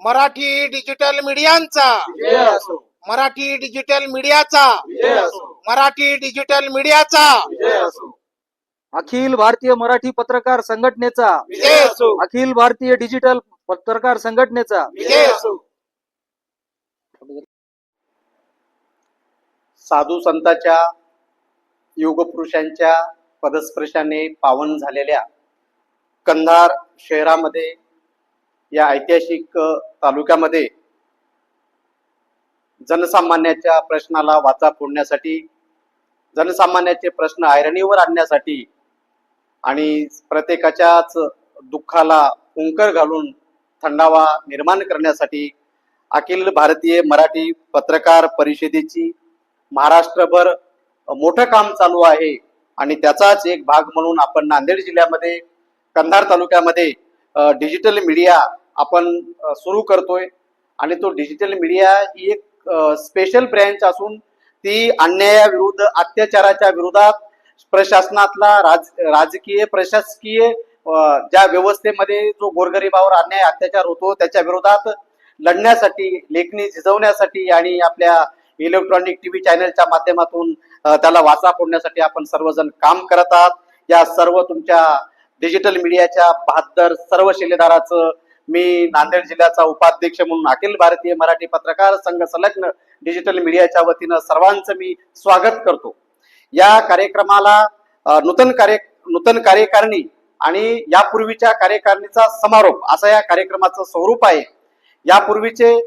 Marathi digital मीडियांचा विजय असो, Marathi digital मीडियाचा विजय असो, मराठी डिजिटल मीडियाचा विजय असो, अखिल भारतीय मराठी पत्रकार संघटनेचा, विजय असो, अखिल भारतीय डिजिटल पत्रकार संघटनेचा, विजय असो. साधू संतांच्या युगपुरुषांच्या पदस्पर्शाने पावन झालेल्या कंधार शहरामध्ये या ऐतिहासिक तालुक्यामध्ये जनसामान्याच्या प्रश्नाला वाचा फोडण्यासाठी, जनसामान्याचे प्रश्न ऐरणीवर आणण्यासाठी आणि प्रत्येकाच्याच दुःखाला फुंकर घालून थंडावा निर्माण करण्यासाठी अखिल भारतीय मराठी पत्रकार परिषदेची महाराष्ट्रभर मोठं काम चालू आहे. आणि त्याचाच एक भाग म्हणून आपण नांदेड जिल्ह्यामध्ये कंधार तालुक्यामध्ये डिजिटल मीडिया आपण सुरू करतोय. आणि तो डिजिटल मीडिया ही एक स्पेशल ब्रँच असून ती अन्यायाविरुद्ध, अत्याचाराच्या विरोधात प्रशासनातला राजकीय प्रशासकीय ज्या व्यवस्थेमध्ये जो गोरगरिबावर अन्याय अत्याचार होतो त्याच्या विरोधात लढण्यासाठी, लेखणी झिजवण्यासाठी आणि आपल्या इलेक्ट्रॉनिक टीव्ही चॅनलच्या माध्यमातून त्याला वाचा फोडण्यासाठी आपण सर्वजण काम करत आहात. या सर्व तुमच्या डिजिटल मीडियाच्या 72 सर्व शिलेदाराचं मी नांदेड जिल्ह्याचा उपाध्यक्ष म्हणून अखिल भारतीय मराठी पत्रकार संघ संलग्न डिजिटल मीडियाच्या वतीनं सर्वांचं मी स्वागत करतो. या कार्यक्रमाला नूतन कार्यकारिणी आणि यापूर्वीच्या कार्यकारिणीचा समारोप असं या कार्यक्रमाचं स्वरूप आहे. यापूर्वीचे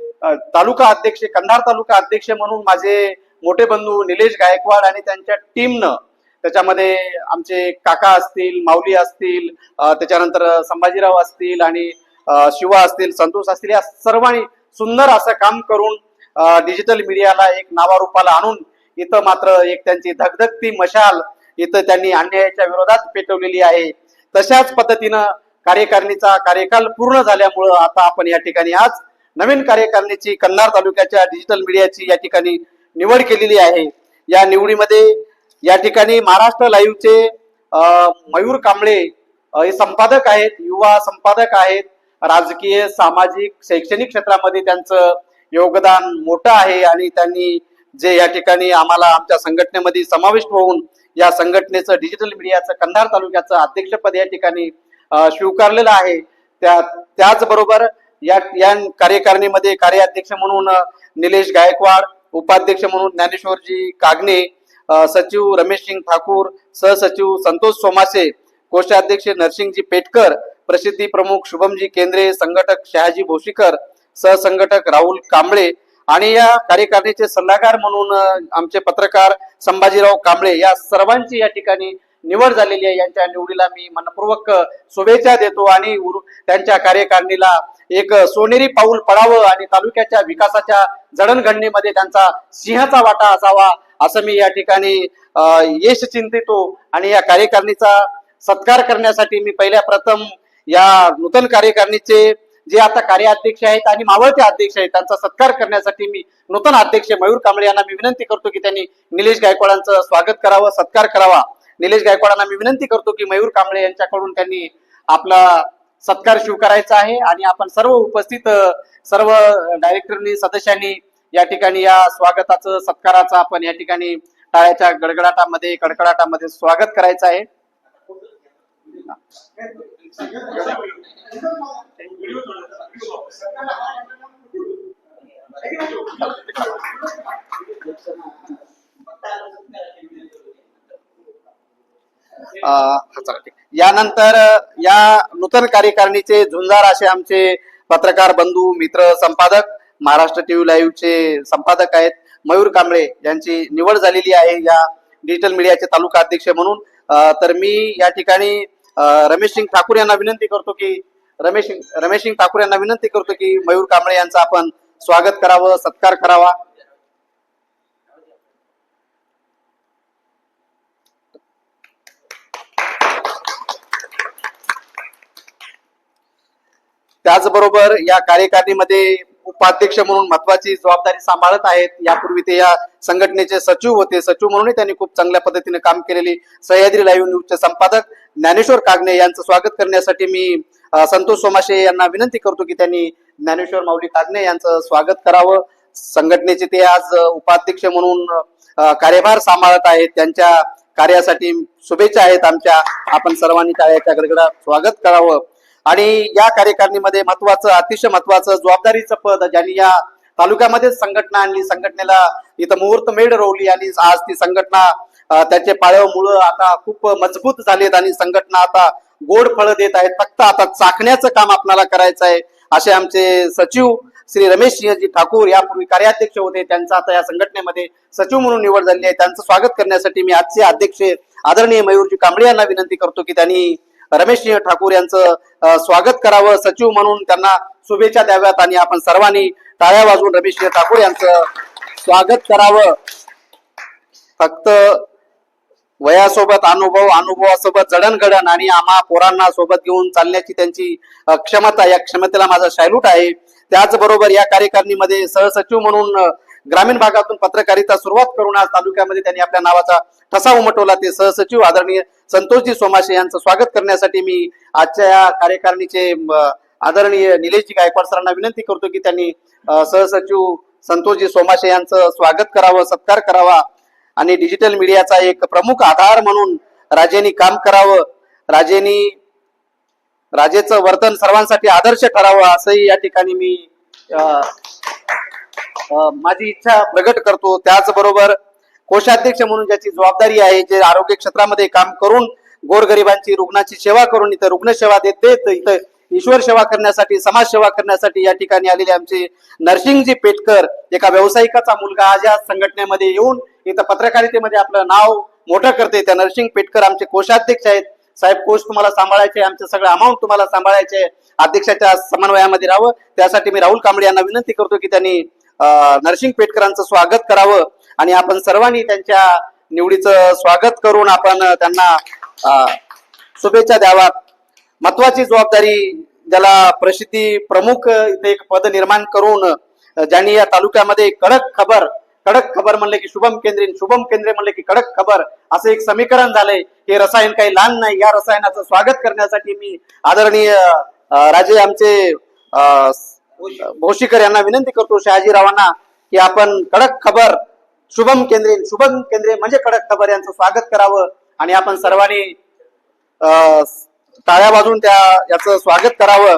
तालुका अध्यक्ष, कंधार तालुका अध्यक्ष म्हणून माझे मोठे बंधू निलेश गायकवाड आणि त्यांच्या टीमनं, त्याच्यामध्ये आमचे काका असतील, माऊली असतील, त्याच्यानंतर संभाजीराव असतील आणि शिवा असतील, संतोष असतील, या सर्वांनी सुंदर असं काम करून डिजिटल मीडियाला एक नावारूपाला आणून इथं मात्र एक त्यांची धगधगती मशाल इथं त्यांनी अन्यायाच्या विरोधात पेटवलेली आहे. तशाच पद्धतीनं कार्यकारिणीचा कार्यकाल पूर्ण झाल्यामुळं आता आपण या ठिकाणी आज नवीन कार्यकारिणीची कंधार तालुक्याच्या डिजिटल मीडियाची या ठिकाणी निवड केलेली आहे. या निवडीमध्ये या ठिकाणी महाराष्ट्र लाईव्हचे मयूर कांबळे हे संपादक आहेत, युवा संपादक आहेत. राजकीय, सामाजिक, शैक्षणिक क्षेत्रामध्ये त्यांचं योगदान मोठं आहे आणि त्यांनी जे या ठिकाणी आम्हाला आमच्या संघटनेमध्ये समाविष्ट होऊन या संघटनेचं डिजिटल मीडियाचं कंधार तालुक्याचं अध्यक्षपद या ठिकाणी स्वीकारलेलं आहे. त्याचबरोबर या कार्यकारिणीमध्ये कार्याध्यक्ष म्हणून निलेश गायकवाड, उपाध्यक्ष म्हणून ज्ञानेश्वरजी कागणे, सचिव रमेशसिंग ठाकूर, सहसचिव संतोष सोमासे, कोषाध्यक्ष नरसिंगजी पेटकर, प्रसिद्धी प्रमुख शुभमजी केंद्रे, संघटक शहाजी भोशीकर, सहसंघटक राहुल कांबळे आणि या कार्यकारिणीचे सल्लागार म्हणून आमचे पत्रकार संभाजीराव कांबळे, या सर्वांची या ठिकाणी निवड झालेली आहे. यांच्या निवडीला मी मनपूर्वक शुभेच्छा देतो आणि त्यांच्या कार्यकारिणीला एक सोनेरी पाऊल पडावं आणि तालुक्याच्या विकासाच्या जडणघडणीमध्ये त्यांचा सिंहाचा वाटा असावा असं मी या ठिकाणी यश चिंतितो. आणि या कार्यकारिणीचा सत्कार करण्यासाठी मी पहिल्या प्रथम या नूतन कार्यकारिणीचे जे आता कार्याध्यक्ष आहेत आणि मावळते अध्यक्ष आहेत त्यांचा सत्कार करण्यासाठी मी नूतन अध्यक्ष मयूर कांबळे यांना मी विनंती करतो की त्यांनी निलेश गायकवाडांचं स्वागत करावं, सत्कार करावा. निलेश गायकवाडांना मी विनंती करतो की मयूर कांबळे यांच्याकडून त्यांनी आपला सत्कार स्वीकारायचा आहे. आणि आपण सर्व उपस्थित सर्व डायरेक्टरनी, सदस्यांनी या ठिकाणी या स्वागताचं, सत्काराचं आपण या ठिकाणी टाळ्याच्या गडगडाटामध्ये, कडकडाटामध्ये स्वागत करायचं आहे. यानंतर या नूतन कार्यकारिणीचे झुंजार असे आमचे पत्रकार बंधू, मित्र, संपादक, महाराष्ट्र टीव्ही लाईव्हचे संपादक आहेत मयूर कांबळे यांची निवड झालेली आहे या डिजिटल मीडियाचे तालुका अध्यक्ष म्हणून. तर मी या ठिकाणी रमेशसिंग ठाकूर यांना विनंती करतो की मयूर कांबळे यांचं आपण स्वागत करावं, सत्कार करावा. त्याचबरोबर या कार्यकारिणीमध्ये उपाध्यक्ष म्हणून महत्वाची जबाबदारी सांभाळत आहेत. यापूर्वी ते या संघटनेचे सचिव होते. सचिव म्हणूनही त्यांनी खूप चांगल्या पद्धतीने काम केलेली सह्याद्री लाईव्ह न्यूजचे संपादक ज्ञानेश्वर कागणे यांचं स्वागत करण्यासाठी मी संतोष सोमाशे यांना विनंती करतो की त्यांनी ज्ञानेश्वर माऊली कागणे यांचं स्वागत करावं. संघटनेचे ते आज उपाध्यक्ष म्हणून कार्यभार सांभाळत आहेत. त्यांच्या कार्यासाठी शुभेच्छा आहेत आमच्या. आपण सर्वांनी टाळ्याच्या गडगडात स्वागत करावं. आणि या कार्यकारिणीमध्ये महत्वाचं, अतिशय महत्वाचं जबाबदारीचं पद ज्यांनी या तालुक्यामध्ये संघटना आणली, संघटनेला इथं मुहूर्तमेढ रोवली आणि आज ती संघटना त्याचे पाळव मुळं आता खूप मजबूत झालेत आणि संघटना आता गोड फळं देत आहेत. फक्त आता चाखण्याचं काम आपल्याला करायचं आहे. असे आमचे सचिव श्री रमेश सिंहजी ठाकूर यापूर्वी कार्याध्यक्ष होते, त्यांचा आता या संघटनेमध्ये सचिव म्हणून निवड झाली आहे. त्यांचं स्वागत करण्यासाठी मी आजचे अध्यक्ष आदरणीय मयूरजी कांबळे यांना विनंती करतो की त्यांनी रमेश सिंह ठाकूर यांचं स्वागत करावं, सचिव म्हणून त्यांना शुभेच्छा द्याव्यात आणि आपण सर्वांनी टाळ्या वाजवून रमेश सिंह ठाकूर यांचं स्वागत करावं. फक्त वयासोबत अनुभव, अनुभवासोबत जडणघडण आणि आम्हा पोरांना सोबत घेऊन चालण्याची त्यांची क्षमता, या क्षमतेला माझा सॅल्यूट आहे. त्याचबरोबर या कार्यकारिणीमध्ये सहसचिव म्हणून ग्रामीण भागातून पत्रकारिता सुरुवात करून आज तालुक्यामध्ये त्यांनी आपल्या नावाचा ठसा उमटवला ते सहसचिव आदरणीय संतोषजी सोमाशे यांचं स्वागत करण्यासाठी मी आजच्या या कार्यकारिणीचे आदरणीय निलेशजी गायकवाड सरांना विनंती करतो की त्यांनी सहसचिव संतोषजी सोमाशे यांचं स्वागत करावं, सत्कार करावा आणि डिजिटल मीडियाचा एक प्रमुख आधार म्हणून राजेंनी काम करावं. राजेचं वर्तन सर्वांसाठी आदर्श ठरावं असंही या ठिकाणी मी माझी इच्छा प्रगट करतो. त्याचबरोबर कोषाध्यक्ष म्हणून ज्याची जबाबदारी आहे, जे आरोग्य क्षेत्रामध्ये काम करून गोरगरिबांची, रुग्णाची सेवा करून इथं रुग्णसेवा देत इथं ईश्वर सेवा करण्यासाठी, समाज सेवा करण्यासाठी या ठिकाणी आलेले आमचे नरसिंगजी पेटकर, एका व्यावसायिकाचा मुलगा आज या संघटनेमध्ये येऊन इथं पत्रकारितेमध्ये आपलं नाव मोठं करते. त्या नरसिंग पेटकर आमचे कोषाध्यक्ष आहेत. साहेब, कोष तुम्हाला सांभाळायचे, आमचं सगळं अमाऊंट तुम्हाला सांभाळायचे, अध्यक्षाच्या समन्वयामध्ये राहावं. त्यासाठी मी राहुल कांबळे यांना विनंती करतो की त्यांनी नरसिंग पेटकरांचं स्वागत करावं आणि आपण सर्वांनी त्यांच्या निवडीचं स्वागत करून आपण त्यांना शुभेच्छा द्यावा. महत्वाची जबाबदारी, ज्याला प्रसिद्धी प्रमुख इथे एक पद निर्माण करून ज्यांनी या तालुक्यामध्ये कडक खबर म्हणले की शुभम केंद्रे म्हणले की कडक खबर असं एक समीकरण झालंय. हे रसायन काही लहान नाही. या रसायनाचं स्वागत करण्यासाठी मी आदरणीय राजे आमचे भोशीकर यांना विनंती करतो, शहाजीरावांना, की आपण कडक खबर शुभम केंद्रे म्हणजे कडक खबर यांचं स्वागत करावं आणि आपण सर्वांनी टाळ्या वाजवून याचं स्वागत करावं.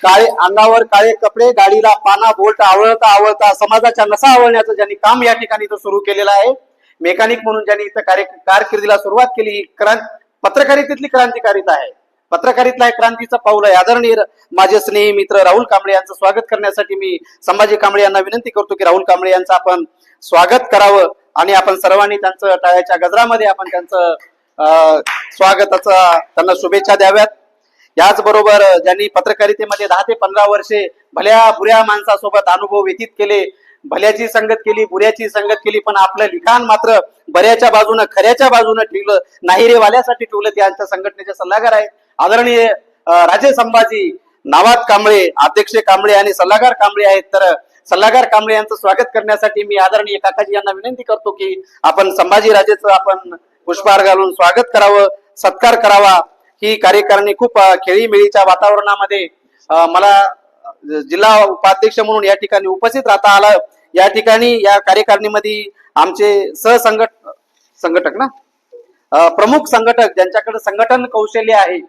काळे अंगावर काळे कपडे, गाडीला पाना बोल्ट आवळता समाजाच्या नसा आवळण्याचं ज्यांनी काम या ठिकाणी इथं सुरू केलेलं आहे, मेकॅनिक म्हणून ज्यांनी इथं कारकिर्दीला सुरुवात केली, ही पत्रकारितेतली क्रांतिकारिता आहे. पत्रकारितेतला एक क्रांतीचं पाऊल आहे. आदरणीय माझे स्नेही मित्र राहुल कांबळे यांचं स्वागत करण्यासाठी मी संभाजी कांबळे यांना विनंती करतो की राहुल कांबळे यांचं आपण स्वागत करावं आणि आपण सर्वांनी त्यांचं टाळ्याच्या गजरामध्ये आपण त्यांचं स्वागताचा त्यांना शुभेच्छा द्याव्यात. याचबरोबर ज्यांनी पत्रकारितेमध्ये 10 ते 15 वर्षे भल्या बुऱ्या माणसासोबत अनुभव व्यतीत केले, भल्याची संगत केली, बुऱ्याची संगत केली, पण आपलं लिखाण मात्र बऱ्याच्या बाजूनं, खऱ्याच्या बाजूनं ठेवलं, नाही रे वाल्यासाठी ठेवलं. ते आमच्या संघटनेचे सल्लागार आहेत आदरणीय राजे संभाजी नावात कांबळे, अध्यक्ष कांबळे आणि सल्लागार कांबळे आहेत. तर सल्लागार कांबळे यांचं स्वागत करण्यासाठी मी आदरणीय काकाजी यांना विनंती करतो की आपण संभाजी राजेचं आपण पुष्पहार घालून स्वागत करावं, सत्कार करावा. ही कार्यकारिणी खूप खेळीमेळीच्या वातावरणामध्ये मला जिल्हा उपाध्यक्ष म्हणून या ठिकाणी उपस्थित राहता आलं. या ठिकाणी या कार्यकारिणीमध्ये आमचे संघटक प्रमुख संघटक, ज्यांच्याकडे संघटन कौशल्य आहे,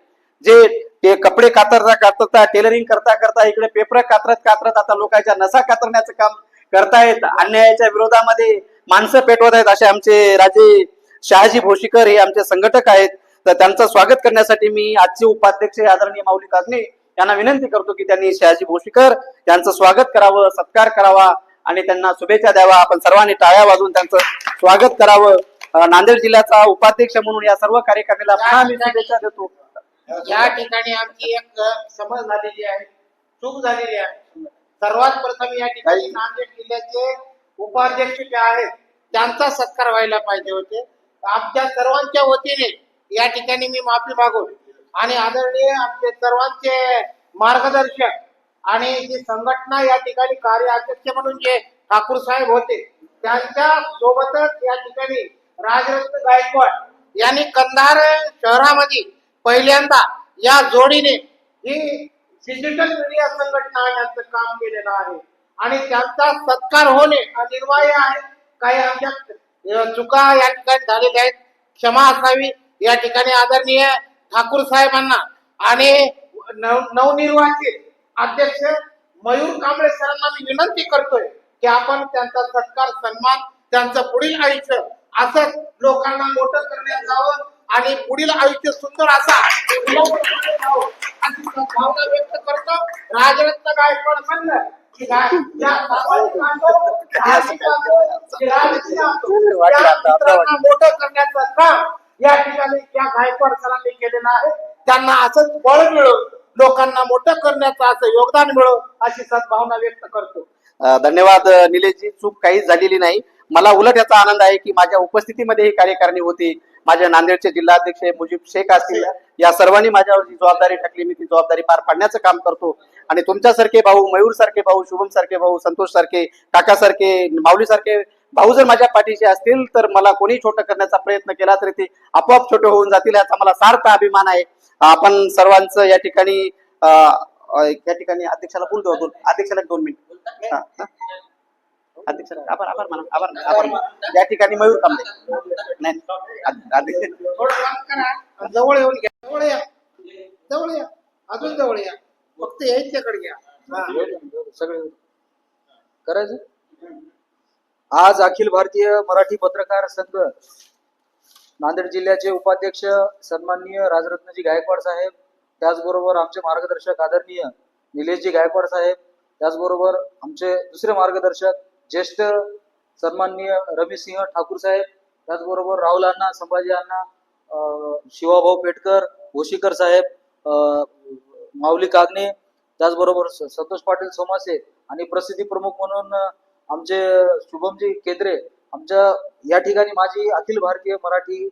जे ते कपडे कातरता टेलरिंग करता इकडे पेपर कातरत आता लोकांच्या नसा कातरण्याचं काम करतायत, अन्यायाच्या विरोधामध्ये माणसं पेटवत आहेत, असे आमचे राजे शहाजी भोशीकर हे आमचे संघटक आहेत. तर त्यांचं स्वागत करण्यासाठी मी आजचे उपाध्यक्ष आदरणीय माऊली कागणे यांना विनंती करतो की त्यांनी शहाजी भोशीकर यांचं स्वागत करावं, सत्कार करावा आणि त्यांना शुभेच्छा द्यावा. आपण सर्वांनी टाळ्या वाजवून त्यांचं स्वागत करावं. नांदेड जिल्ह्याचा उपाध्यक्ष म्हणून या सर्व कार्यकारिणीला पुन्हा मी शुभेच्छा देतो. या ठिकाणी आमची एक समज झालेली आहे, चूक झालेली आहे. सर्वात प्रथम या ठिकाणी नांदेड जिल्ह्याचे उपाध्यक्ष जे आहेत त्यांचा सत्कार व्हायला पाहिजे होते. आमच्या सर्वांच्या वतीने या ठिकाणी मी माफी मागून आणि आदरणीय आमचे सर्वांचे मार्गदर्शक आणि जी संघटना या ठिकाणी कार्याध्यक्ष म्हणून जे ठाकूर साहेब होते, त्यांच्या सोबतच या ठिकाणी राजरत्न गायकवाड यांनी कंधार शहरामध्ये पहिल्यांदा या जोडीने ही डिजिटल मीडिया संघटना यांचं काम केलेलं आहे आणि त्यांचा सत्कार होणे अनिवार्य आहे. काही आमच्या चुका या ठिकाणी झालेल्या आहेत, क्षमा असावी. या ठिकाणी आदरणीय ठाकूर साहेबांना आणि नवनिर्वाचित अध्यक्ष मयूर कांबळे सरांना मी विनंती करतोय की आपण त्यांचा सत्कार सन्मान त्यांचं पुढील आयुष्य असंच लोकांना मोठं करण्यात जावं आणि पुढील आयुष्य सुंदर असा अशी भावना व्यक्त करतो. राजरत्न गायकवाड म्हणलं की मोठं करण्याचं काम या ठिकाणी या गायकवाड सरांनी केलेलं आहे. त्यांना असंच बळ मिळो, लोकांना मोठं करण्याचं असं योगदान मिळो अशी सद्भावना व्यक्त करतो. धन्यवाद निलेशजी. चूक काहीच झालेली नाही. मला उलट याचा आनंद आहे की माझ्या उपस्थितीमध्ये ही कार्यकारिणी होती. माझ्या नांदेडचे जिल्हाध्यक्ष मुजीब शेख असतील, या सर्वांनी माझ्यावर जी जबाबदारी टाकली मी ती जबाबदारी पार पाडण्याचं काम करतो. आणि तुमच्यासारखे भाऊ, मयूर सारखे भाऊ, शुभम सारखे भाऊ, संतोष सारखे, काका सारखे, माऊली सारखे भाऊ जर माझ्या पाठीशी असतील तर मला कोणी छोटं करण्याचा प्रयत्न केला तरी ते आपोआप छोटे होऊन जातील याचा मला सार्थ अभिमान आहे. आपण सर्वांचं या ठिकाणी अध्यक्षाला बोलतो, अध्यक्षाला 2 मिनिट. अध्यक्ष आभार आभार म्हणा, आभार आभार म्हणा. या ठिकाणी मयूर कांबळे नाही अध्यक्ष थोडं बंद करा, जवळ येऊन घ्या, जवळ या, जवळ या, अजून जवळ या, फक्त यायच्याकडे घ्या. सगळे करायचं. आज अखिल भारतीय मराठी पत्रकार संघ नांदेड जिल्ह्याचे उपाध्यक्ष सन्माननीय राजरत्नजी गायकवाड साहेब, त्याचबरोबर आमचे मार्गदर्शक आदरणीय निलेशजी गायकवाड साहेब, त्याचबरोबर आमचे दुसरे मार्गदर्शक ज्येष्ठ सन्माननीय रमेशसिंह ठाकूर साहेब, त्याचबरोबर राहुल अण्णा, संभाजी अण्णा, शिवाभाऊ पेटकर, भोशीकर साहेब, माऊली कागणे, त्याचबरोबर संतोष पाटील सोमासे आणि प्रसिद्धी प्रमुख म्हणून आमचे शुभमजी केंद्रे. आमच्या या ठिकाणी माझी अखिल भारतीय मराठी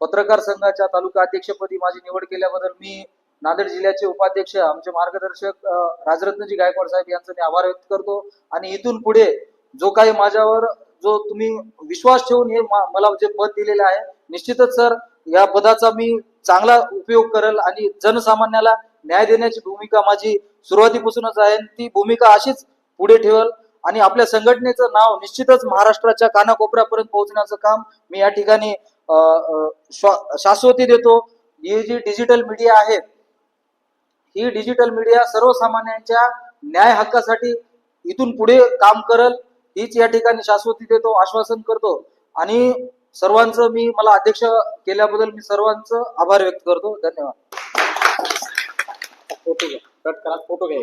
पत्रकार संघाच्या तालुका अध्यक्षपदी माझी निवड केल्याबद्दल मी नांदेड जिल्ह्याचे उपाध्यक्ष आमचे मार्गदर्शक राजरत्नजी गायकवाड साहेब यांचा मी आभार व्यक्त करतो. आणि इथून पुढे जो काही माझ्यावर जो तुम्ही विश्वास ठेवून हे मला जे पद दिलेले आहे, निश्चितच सर या पदाचा मी चांगला उपयोग करेल आणि जनसामान्याला न्याय देण्याची भूमिका माझी सुरुवातीपासूनच आहे. ती भूमिका अशीच पुढे ठेवल आणि आपल्या संघटनेचं नाव निश्चितच महाराष्ट्राच्या कानाकोपऱ्यापर्यंत पोहोचण्याचं काम मी या ठिकाणी शाश्वती देतो. ही जी डिजिटल मीडिया आहे, ही डिजिटल मीडिया सर्वसामान्यांच्या न्याय हक्कासाठी इथून पुढे काम करल हीच या ठिकाणी शाश्वती देतो, आश्वासन करतो. आणि सर्वांचं मला अध्यक्ष केल्याबद्दल मी सर्वांचं आभार व्यक्त करतो. धन्यवाद. फोटो घ्या, फोटो घ्या.